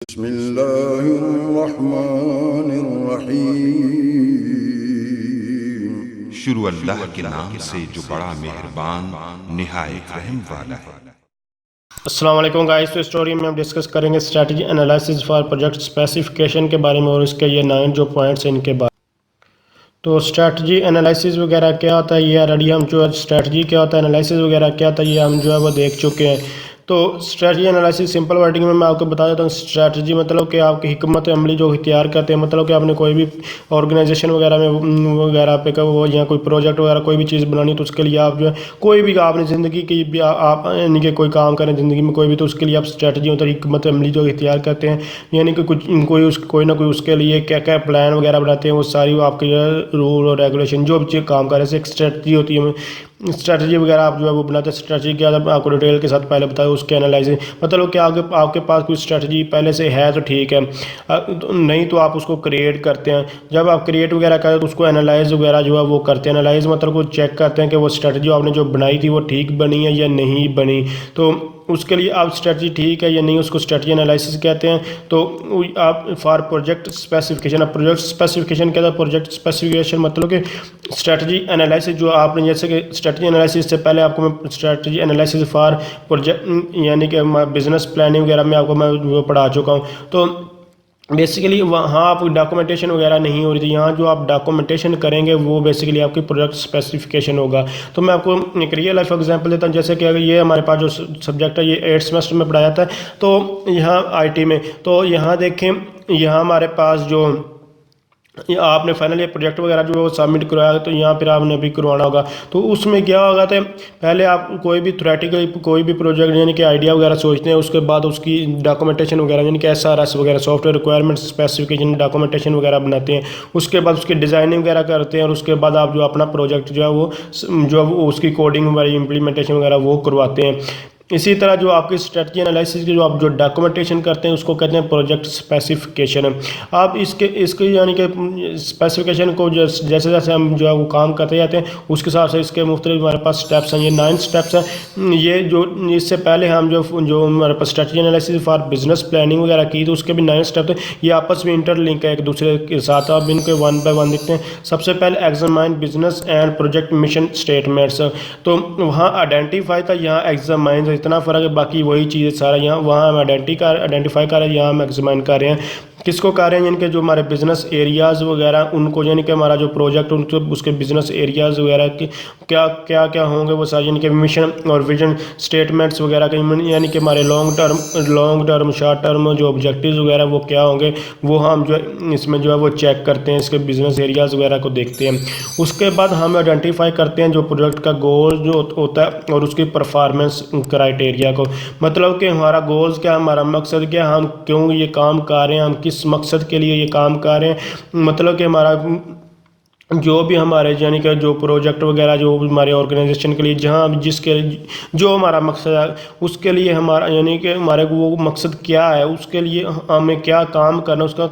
बिस्मिल्लाहिर्रहमानिर्रहीम। शुरू अल्लाह के नाम से जो बड़ा मेहरबान निहायत रहम वाला है। अस्सलाम वालेकुम गाइस। तो स्टोरी में हम डिस्कस करेंगे strategy analysis for project specification के बारे में और इसके ये 9 जो पॉइंट्स हैं इनके बारे। तो स्ट्रेटजी एनालिसिस वगैरह क्या होता है ये ऑलरेडी हम जो स्ट्रेटजी क्या होता है, एनालिसिस वगैरह क्या होता है ये हम जो है वो देख चुके हैं। तो स्ट्रेटजी एनालिसिस सिंपल वर्डिंग में मैं आपको बता देता हूँ। स्ट्रेटजी मतलब कि आपकी हिकमत अमली जो इख्तियार करते हैं, मतलब कि आपने कोई भी ऑर्गेनाइजेशन वगैरह में वगैरह पे वो या कोई प्रोजेक्ट वगैरह कोई भी चीज़ बनानी तो उसके लिए आप जो है कोई भी आपने ज़िंदगी की भी आप यानी कि कोई काम करें ज़िंदगी में कोई भी, तो उसके लिए आप स्ट्रेटजी मतलब हिकमत अमली जो इख्तियार करते हैं, यानी कि कुछ कोई ना कोई उसके लिए क्या क्या प्लान वगैरह बनाते हैं, वो सारी वो आपके रूल और रेगुलेशन जो भी काम कर रहे हैं एक स्ट्रेटजी होती है। स्ट्रेटजी वगैरह आप जो है वो बनाते हैं। स्ट्रेटजी क्या है आपको डिटेल के साथ पहले बताया, उसके एनालाइज मतलब कि आपके पास कोई स्ट्रेटजी पहले से है तो ठीक है, नहीं तो आप उसको क्रिएट करते हैं। जब आप क्रिएट वगैरह करें तो उसको एनालाइज वगैरह जो है वो करते हैं। एनालाइज मतलब को चेक करते हैं कि वो स्ट्रेटजी आपने जो बनाई थी वो ठीक बनी है या नहीं बनी, तो उसके लिए आप स्ट्रेटजी ठीक है या नहीं उसको स्ट्रेटजी एनालिसिस कहते हैं। तो आप फॉर प्रोजेक्ट स्पेसिफिकेशन, अब प्रोजेक्ट स्पेसिफिकेशन क्या था, प्रोजेक्ट स्पेसिफिकेशन मतलब कि स्ट्रेटजी एनालिसिस जो आपने जैसे कि स्ट्रेटजी एनालिसिस से पहले आपको मैं स्ट्रेटजी एनालिसिस फॉर प्रोजेक्ट यानी कि बिजनेस प्लानिंग वगैरह में आपको मैं वो पढ़ा चुका हूँ। तो बेसिकली वहाँ आप डॉक्यूमेंटेशन वगैरह नहीं हो रही थी, यहाँ जो आप डॉक्यूमेंटेशन करेंगे वो बेसिकली आपकी प्रोजेक्ट स्पेसिफिकेशन होगा। तो मैं आपको एक रियल लाइफ एग्जांपल देता हूँ। जैसे कि अगर ये हमारे पास जो सब्जेक्ट है ये 8th सेमेस्टर में पढ़ाया जाता है, तो यहाँ आईटी में, तो यहाँ देखें यहाँ हमारे पास जो आपने फाइनल ये प्रोजेक्ट वगैरह जो वो सबमिट करवाया तो यहाँ फिर आपने भी करवाना होगा। तो उसमें क्या होगा तो पहले आप कोई भी थ्योरेटिकल कोई भी प्रोजेक्ट यानी कि आइडिया वगैरह सोचते हैं, उसके बाद उसकी डॉक्यूमेंटेशन वगैरह यानी कि SRS वगैरह सॉफ्टवेयर रिक्वायरमेंट स्पेसिफिकेशन डॉक्यूमेंटेशन वगैरह बनाते हैं। उसके बाद उसकी डिज़ाइनिंग वगैरह करते हैं और उसके बाद आप जो अपना प्रोजेक्ट जो है वो जो उसकी कोडिंग वगैरह इम्प्लीमेंटेशन वगैरह वो करवाते हैं। इसी तरह जो आपकी स्ट्रेटजी एनालिसिस की जो आप जो डॉक्यूमेंटेशन करते हैं उसको कहते हैं प्रोजेक्ट स्पेसिफिकेशन। आप इसके यानी कि स्पेसिफिकेशन को जैसे जैसे हम जो है वो काम करते जाते हैं उसके हिसाब से इसके मुख्तलिफ हमारे पास स्टेप्स हैं। ये 9 स्टेप्स हैं। ये जो इससे पहले हम जो हमारे पास strategy analysis for business planning वगैरह की तो उसके भी 9 स्टेप थे। ये आपस में इंटरलिंक है एक दूसरे के साथ। आप इनको 1 बाय 1 देखते हैं। सबसे पहले examine business and project mission statements, तो वहाँ आइडेंटिफाई था, यहाँ एग्जामाइन इतना फ़र्क है, बाकी वही चीज़ सारा यहाँ वहाँ हम आइडेंटिफाई कर रहे हैं, यहाँ हम एग्जामाइन कर रहे हैं। किसको कर रहे हैं, यानी कि जो हमारे बिज़नेस एरियाज़ वगैरह उनको, यानी कि हमारा जो प्रोजेक्ट उनको उसके बिज़नेस एरियाज़ वगैरह के क्या क्या क्या होंगे वो सारे, यानी कि मिशन और विजन स्टेटमेंट्स वगैरह के, यानी कि हमारे लॉन्ग टर्म शॉर्ट टर्म जो ऑब्जेक्टिव्स वगैरह वो क्या होंगे वो हम जो इसमें जो है वो चेक करते हैं, इसके बिज़नेस एरियाज़ वगैरह को देखते हैं। उसके बाद हम आइडेंटिफाई करते हैं जो प्रोजेक्ट का गोल जो होता है और उसकी परफॉर्मेंस क्राइटेरिया को, मतलब कि हमारा गोल्स क्या, हमारा मकसद क्या, हम क्यों ये काम कर रहे हैं, हम किस मकसद के लिए ये काम कर रहे हैं, मतलब कि हमारा जो भी हमारे यानी कि जो प्रोजेक्ट वगैरह जो हमारे ऑर्गेनाइजेशन के लिए जहाँ जिसके जो हमारा मकसद है उसके लिए हमारा यानी कि हमारे वो मकसद क्या है, उसके लिए हमें क्या काम करना, उसका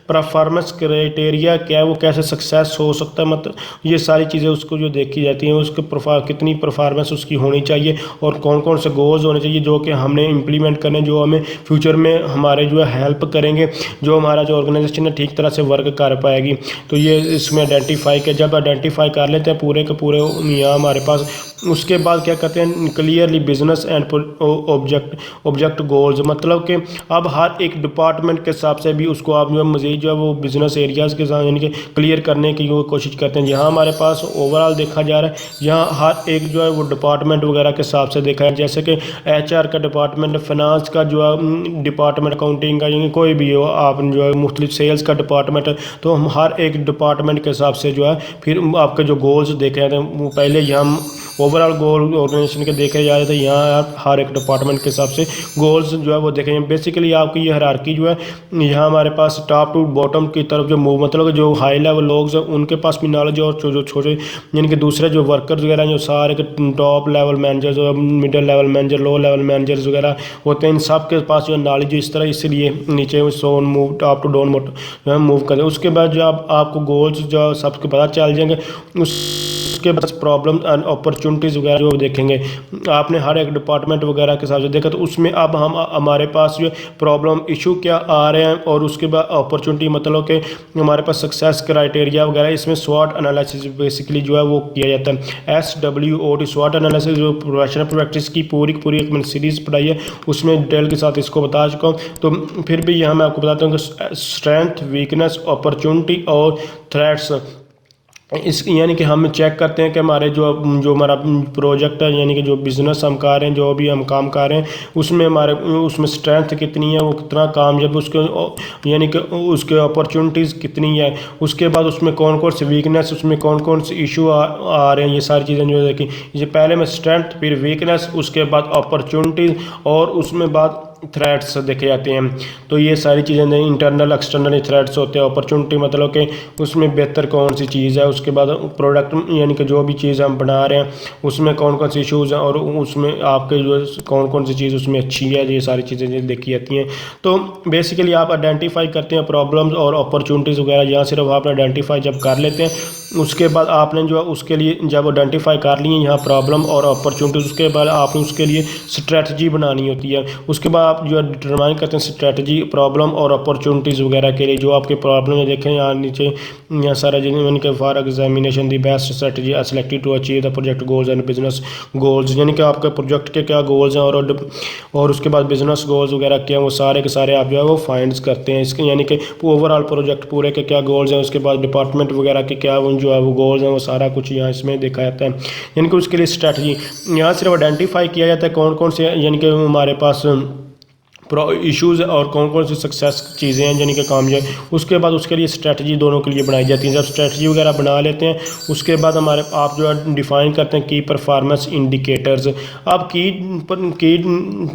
परफॉर्मेंस क्राइटेरिया क्या है, वो कैसे सक्सेस हो सकता है, मतलब ये सारी चीज़ें उसको जो देखी जाती हैं, उसके कितनी परफॉर्मेंस उसकी होनी चाहिए और कौन कौन से गोल्स होने चाहिए जो कि हमने इम्प्लीमेंट करने, जो हमें फ्यूचर में हमारे जो है हेल्प करेंगे, जो हमारा जो ऑर्गेनाइजेशन है ठीक तरह से वर्क कर पाएगी। तो ये इसमें आइडेंटिफाई के जब आइडेंटिफाई कर लेते हैं पूरे के पूरे यहाँ हमारे पास, उसके बाद क्या कहते हैं clearly business and object goals, मतलब कि अब हर एक डिपार्टमेंट के हिसाब से भी उसको आप जो है मज़ीद जो है वो बिजनेस एरियाज़ के साथ यानी कि क्लियर करने की वो कोशिश करते हैं। यहाँ हमारे पास ओवरऑल देखा जा रहा है, यहाँ हर एक जो है वो डिपार्टमेंट वगैरह के हिसाब से देखा है, जैसे कि HR का डिपार्टमेंट, फाइनेंस का जो है डिपार्टमेंट, अकाउंटिंग का, यानी कोई भी हो आप जो है मुख्तलिफ सेल्स का डिपार्टमेंट, तो हम हर एक डिपार्टमेंट के हिसाब से जो है फिर आपके जो गोल्स देखे जाते हैं वो पहले यहाँ ओवरऑल गोल ऑर्गेनाइजेशन के देखे जा रहे थे, यहाँ आप हर एक डिपार्टमेंट के हिसाब से गोल्स जो है वो देखे जाए। बेसिकली आपकी ये हायरार्की जो है यहाँ हमारे पास टॉप टू बॉटम की तरफ जो मूव, मतलब जो हाई लेवल लोग हैं उनके पास भी नॉलेज, और जो छोटे यानी कि दूसरे जो वर्कर्स वगैरह जो सारे के top level managers, middle level manager, low level managers वगैरह होते हैं, इन सब के पास जो नॉलेज इस तरह, इसलिए नीचे सोन move top to down move करें। उसके बाद जो आपको गोल्स जो सबके पता चल जाएंगे, उसके उसके बाद प्रॉब्लम एंड अपॉर्चुनिटीज़ वगैरह जो देखेंगे, आपने हर एक डिपार्टमेंट वगैरह के हिसाब से देखा, तो उसमें अब हम हमारे पास जो प्रॉब्लम इशू क्या आ रहे हैं और उसके बाद अपॉर्चुनिटी मतलब कि हमारे पास सक्सेस क्राइटेरिया वगैरह, इसमें स्वॉट एनालिसिस बेसिकली जो है वो किया जाता है। SWOT स्वॉट एनालिसिस जो प्रोफेशनल प्रैक्टिस की पूरी एक मैंने सीरीज़ पढ़ाई है, उसमें डिटेल के साथ इसको बता चुका हूँ। तो फिर भी यहाँ मैं आपको बताता हूँ कि स्ट्रेंथ, वीकनेस, अपॉर्चुनिटी और थ्रेट्स, इस यानी कि हम चेक करते हैं कि हमारे जो हमारा प्रोजेक्ट है, यानी कि जो बिज़नेस हम कर रहे हैं, जो भी हम काम कर रहे हैं, उसमें उसमें स्ट्रेंथ कितनी है, वो कितना कामयाब, उसके यानी कि उसके अपॉर्चुनिटीज़ कितनी है, उसके बाद उसमें कौन कौन से वीकनेस, उसमें कौन कौन से इशू आ रहे हैं, ये सारी चीज़ें जो है कि ये पहले में स्ट्रेंथ, फिर वीकनेस, उसके बाद अपॉर्चुनिटीज़ और उसमें बाद थ्रेट्स देखे जाते हैं। तो ये सारी चीज़ें इंटरनल एक्सटर्नल थ्रेट्स होते हैं। अपॉर्चुनिटी मतलब कि उसमें बेहतर कौन सी चीज़ है, उसके बाद प्रोडक्ट यानी कि जो भी चीज़ हम बना रहे हैं उसमें कौन कौन से इशूज़ हैं और उसमें आपके जो कौन कौन सी चीज़ उसमें अच्छी है, ये सारी चीज़ें देखी जाती हैं। तो बेसिकली आप आइडेंटिफाई करते हैं प्रॉब्लम्स और अपॉर्चुनिटीज़ वगैरह, यहाँ सिर्फ आप आइडेंटिफाई जब कर लेते हैं, उसके बाद आपने जो है उसके लिए जब आइडेंटिफाई कर लिए यहाँ प्रॉब्लम और अपॉर्चुनिटीज़, उसके बाद आपने उसके लिए स्ट्रेटजी बनानी होती है। उसके बाद आप जो है डिटरमाइन करते हैं स्ट्रेटजी, प्रॉब्लम और अपॉर्चुनिटीज़ वगैरह के लिए। जो आपके प्रॉब्लम है देखें यहाँ नीचे, यहाँ सारा जिन के for examination the best strategy are selected to achieve the project goals and business goals, यानी कि आपके प्रोजेक्ट के क्या गोल्स हैं और उसके बाद बिजनेस गोल्स वगैरह क्या हैं, वो सारे के सारे आप जो है वो फाइंड्स करते हैं इसके, यानी कि ओवरऑल प्रोजेक्ट पूरे के क्या गोल्स हैं, उसके बाद डिपार्टमेंट वगैरह के क्या जो है वो गोल्स हैं, वो सारा कुछ यहाँ इसमें देखा जाता है। यानी कि उसके लिए स्ट्रेटजी यहाँ सिर्फ आइडेंटिफाई किया जाता है कौन कौन से यानी कि हमारे पास इश्यूज़ और कौन कौन सी सक्सेस चीज़ें हैं यानी कि कामयाब, उसके बाद उसके लिए स्ट्रेटजी दोनों के लिए बनाई जाती है। जब स्ट्रेटजी वगैरह बना लेते हैं उसके बाद हमारे आप जो है डिफ़ाइन करते हैं की परफॉर्मेंस इंडिकेटर्स। अब की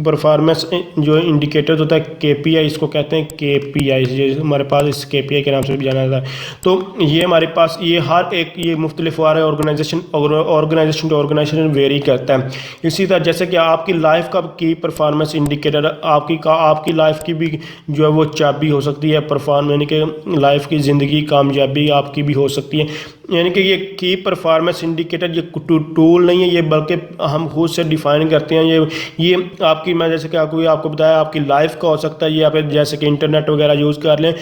परफॉर्मेंस जो इंडिकेटर्स होता है KPI, इसको कहते हैं KPI, ये हमारे पास इस KPI के नाम से भी जाना जाता है। तो ये हमारे पास ये हर एक ये मुख्तलिफ ऑर्गेनाइजेशन टू ऑर्गेनाइजेशन वेरी करता है। इसी तरह जैसे कि आपकी लाइफ का की परफॉर्मेंस इंडिकेटर आपकी लाइफ की भी जो है वो चाबी हो सकती है परफॉर्म, यानी कि लाइफ की ज़िंदगी कामयाबी आपकी भी हो सकती है। यानी कि ये की परफॉर्मेंस इंडिकेटर ये टूल नहीं है, ये बल्कि हम खुद से डिफ़ाइन करते हैं। ये आपकी, मैं जैसे कि आपको बताया आपकी लाइफ का हो सकता है, ये आप जैसे कि इंटरनेट वगैरह यूज़ कर लें,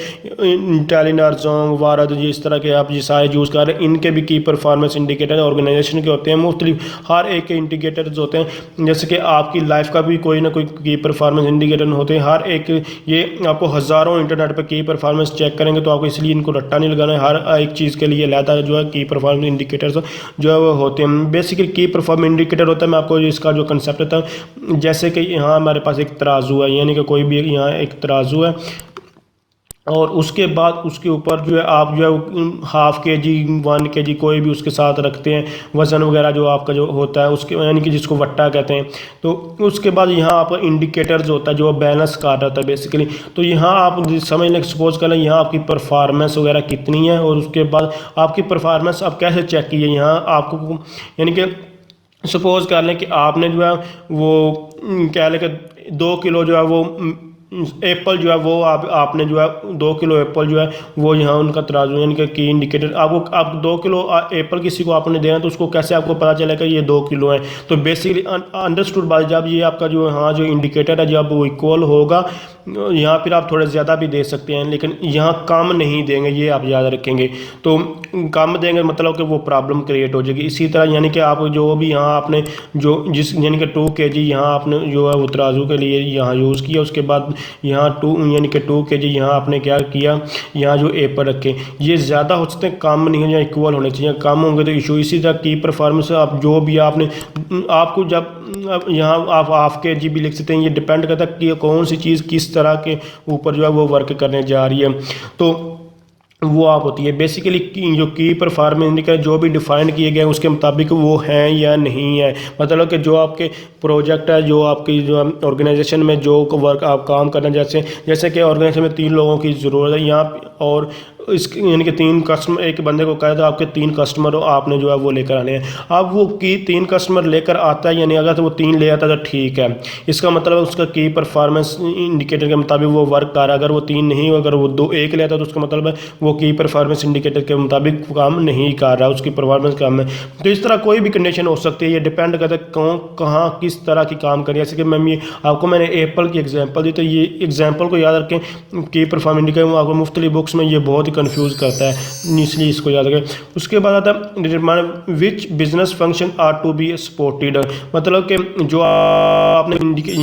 टेलीनार, जोंग, वारद, जिस तरह के आप ये सारे यूज़ कर रहे हैं, इनके भी की परफॉर्मेंस इंडिकेटर ऑर्गेनाइजेशन के होते हैं, मुख्तलिफ हर एक के इंडिकेटर्स होते हैं। जैसे कि आपकी लाइफ का भी कोई ना कोई की परफॉर्मेंस इंडिकेटर होते हैं, हर एक ये आपको हज़ारों इंटरनेट पर की परफॉर्मेंस चेक करेंगे तो आपको इसलिए इनको रट्टा नहीं लगाना है, हर एक चीज़ के लिए लहदा जो की परफॉर्मेंस इंडिकेटर्स जो है वो होते हैं। बेसिकली की परफॉर्मेंस इंडिकेटर होता है, मैं आपको इसका जो कंसेप्ट होता है, जैसे कि यहाँ हमारे पास एक तराजू है, यानी कि कोई भी यहाँ एक तराजू है और उसके बाद उसके ऊपर जो है आप जो है ½ kg 1 kg कोई भी उसके साथ रखते हैं वज़न वगैरह जो आपका जो होता है उसके, यानी कि जिसको वट्टा कहते हैं। तो उसके बाद यहाँ आप इंडिकेटर्स होता है जो बैलेंस कर रहा था बेसिकली। तो यहाँ आप समझ लें, सपोज कर लें यहाँ आपकी परफॉर्मेंस वगैरह कितनी है और उसके बाद आपकी परफॉर्मेंस आप कैसे चेक की है। यहाँ आपको यानी कि सपोज कर लें कि आपने जो है वो कह लें कि 2 किलो जो है वो एप्पल जो है वो आपने जो है 2 किलो एप्पल जो है वो यहाँ उनका तराजू यानी कि की इंडिकेटर आप 2 किलो एप्पल किसी को आपने देना तो उसको कैसे आपको पता चलेगा ये 2 किलो है। तो बेसिकली अंडरस्टूड बात, जब ये आपका जो हाँ जो इंडिकेटर है जब वो इक्वल होगा, यहाँ फिर आप थोड़े ज़्यादा भी दे सकते हैं लेकिन यहाँ कम नहीं देंगे, ये आप याद रखेंगे। तो कम देंगे मतलब कि वो प्रॉब्लम क्रिएट हो जाएगी। इसी तरह यानी कि आप जो भी यहाँ आपने जो जिस यानी कि 2 kg यहाँ आपने जो है वो तराजू के लिए यहाँ यूज़ किया, उसके बाद यहाँ 2 यानी कि 2 kg यहाँ आपने क्या किया, यहाँ जो एप्पल रखे, ये ज़्यादा हो सकते हैं, कम नहीं है, इक्वल होने चाहिए, कम होंगे तो इशू। इसी तरह की परफॉर्मेंस आप जो भी आपने आपको जब यहाँ आप ½ kg भी लिख सकते हैं, ये डिपेंड करता है कि कौन सी चीज़ किस तरह के ऊपर जो है वो वर्क करने जा रही है। तो वो आप होती है बेसिकली जो की परफॉर्मेंस का जो भी डिफ़ाइन किए गए उसके मुताबिक वो हैं या नहीं है। मतलब कि जो आपके प्रोजेक्ट है, जो आपकी जो ऑर्गेनाइजेशन में जो वर्क आप काम करना, जैसे कि ऑर्गेनाइजेशन में 3 लोगों की ज़रूरत है यहाँ और इस यानी कि 3 कस्टमर, एक बंदे को कहे तो आपके 3 कस्टमर हो, आपने जो है वो लेकर आने हैं। अब वो की 3 कस्टमर लेकर आता है, यानी अगर तो वो 3 ले आता है तो ठीक है, इसका मतलब उसका की परफॉर्मेंस इंडिकेटर के मुताबिक वो वर्क कर रहा है। अगर वो 3 नहीं हो, अगर वो 1 ले आता है तो उसका मतलब है वो की परफॉर्मेंस इंडिकेटर के मुताबिक काम नहीं कर रहा, उसकी परफॉर्मेंस कम है। तो इस तरह कोई भी कंडीशन हो सकती है, ये डिपेंड करता है कौन कहाँ किस तरह की काम करें। जैसे कि मैंने एप्पल की एग्जांपल दी, तो ये एग्जांपल को याद रखें कि परफॉर्म इंडिकेटर आपको मुख्तलिफ बुक्स में ये बहुत ही कंफ्यूज करता है, इसलिए इसको याद रखें। उसके बाद आता है which business function are to be supported, मतलब कि जो आपने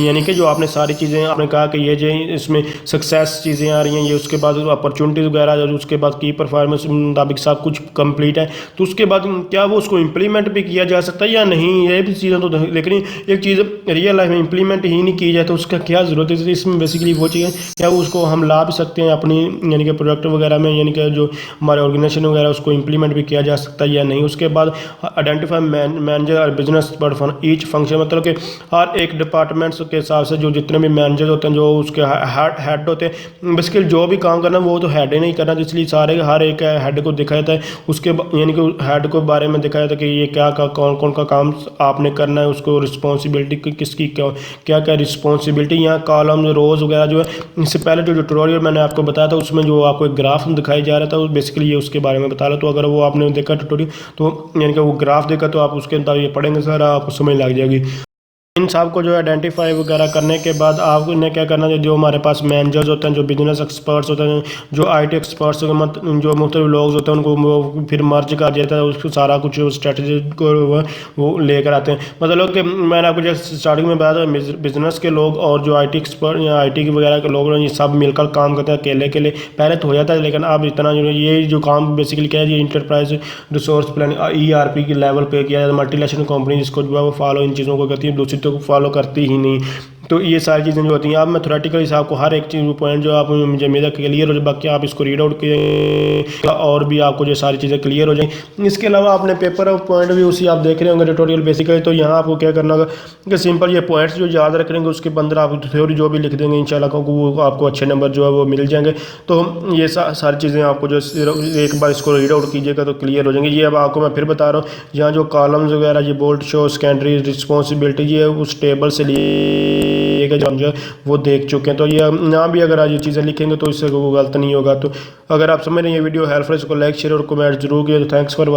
यानी कि जो आपने सारी चीज़ें आपने कहा कि ये जो इसमें सक्सेस चीज़ें आ रही हैं, ये उसके बाद अपॉर्चुनिटीज़ वगैरह, उसके बाद की परफॉर्मेंस मुताबिक सब कुछ कंप्लीट है, तो उसके बाद क्या वो उसको इम्प्लीमेंट भी किया जा सकता है या नहीं, ये भी चीज़ें तो। लेकिन एक चीज़ रियल लाइफ में इम्प्लीमेंट ही नहीं की जाए तो उसका क्या ज़रूरत है। इसमें बेसिकली वो चीज़ है क्या वो उसको हम ला भी सकते हैं अपनी यानी कि प्रोडक्ट वगैरह में, यानी कि जो हमारे ऑर्गेनाइजेशन वगैरह उसको इम्प्लीमेंट भी किया जा सकता है या नहीं। उसके बाद आइडेंटिफाई मैनेजर और बिजनेस फॉर ईच फंक्शन, मतलब कि हर एक डिपार्टमेंट्स के हिसाब से जो जितने भी मैनेजर होते हैं, जो उसके हेड होते हैं, बेसिकली जो भी काम करना वो तो हेड ही नहीं करना, तो इसलिए सारे हर एक हेड को देखा जाता है, उसके यानी कि हेड को बारे में देखा जाता है कि ये क्या कौन कौन का काम आपने करना है, उसको रिस्पॉन्सिबिलिटी किसकी क्या क्या रिस्पॉन्सिबिलिटी, यहाँ कॉलम रोज वगैरह जो है। इससे पहले जो ट्यूटोरियल मैंने आपको बताया था उसमें जो आपको एक ग्राफ दिखाई जा रहा था, बेसिकली ये उसके बारे में बता रहा। तो अगर वो आपने देखा ट्यूटोरियल तो यानी कि वो ग्राफ देखा तो आप उसके अंदर ये पढ़ेंगे सर, आपको समझ लग जाएगी। इन सब को जो है आइडेंटिफाई वगैरह करने के बाद आपने क्या करना है, जो हमारे पास मैनेजर्स होते हैं, जो बिजनेस एक्सपर्ट्स होते हैं, जो आईटी एक्सपर्ट्स जो मुख्तलिफ लोग होते हैं, उनको फिर मर्ज कर देता है, उसको सारा कुछ स्ट्रेटजी को वो लेकर आते हैं। मतलब कि मैंने आपको जैसे स्टार्टिंग में बताया था, बिजनेस के लोग और जो आई टी एक्सपर्ट या आई टी वगैरह के लोग ये सब मिलकर काम करते हैं। अकेले अकेले पहले तो हो जाता है, लेकिन अब इतना जो ये जो काम बेसिकली क्या है, ये इंटरप्राइज रिसोर्स प्लानिंग ERP के लेवल पे किया जाता है। मल्टीनेशनल कंपनी जिसको जो है वो फॉलो इन चीज़ों को करती है, दूसरी तो फॉलो करती ही नहीं। तो ये सारी चीज़ें जो होती हैं, अब मैं थ्योरेटिकली आपको हर एक चीज़ पॉइंट जो आप मुझे मेरा क्लियर हो जाए, बाकी आप इसको रीड आउट किए और भी आपको जो सारी चीज़ें क्लियर हो जाए। इसके अलावा अपने पेपर ऑफ पॉइंट भी उसी आप देख रहे होंगे ट्यूटोरियल बेसिकली। तो यहाँ आपको क्या करना होगा कि सिंपल ये पॉइंट्स जो याद रख लेंगे, उसके अंदर आप थ्योरी जो भी लिख देंगे इंशाल्लाह को वो आपको अच्छे नंबर जो है वो मिल जाएंगे। तो ये सारी चीज़ें आपको जो एक बार इसको रीड आउट कीजिएगा तो क्लियर हो जाएंगे। ये अब आपको मैं फिर बता रहा हूँ, यहाँ जो कॉलम्स वगैरह, ये बोल्ट शो सेकेंडरी रिस्पॉन्सिबिलिटी, ये उस टेबल से लिए जो हम जो वो देख चुके हैं। तो ये ना भी अगर आज ये चीज़ें लिखेंगे तो इससे कोई गलत नहीं होगा। तो अगर आप समझ रहे हैं ये वीडियो हेल्पफुल, इसको लाइक शेयर और कमेंट जरूर किया। तो थैंक्स फॉर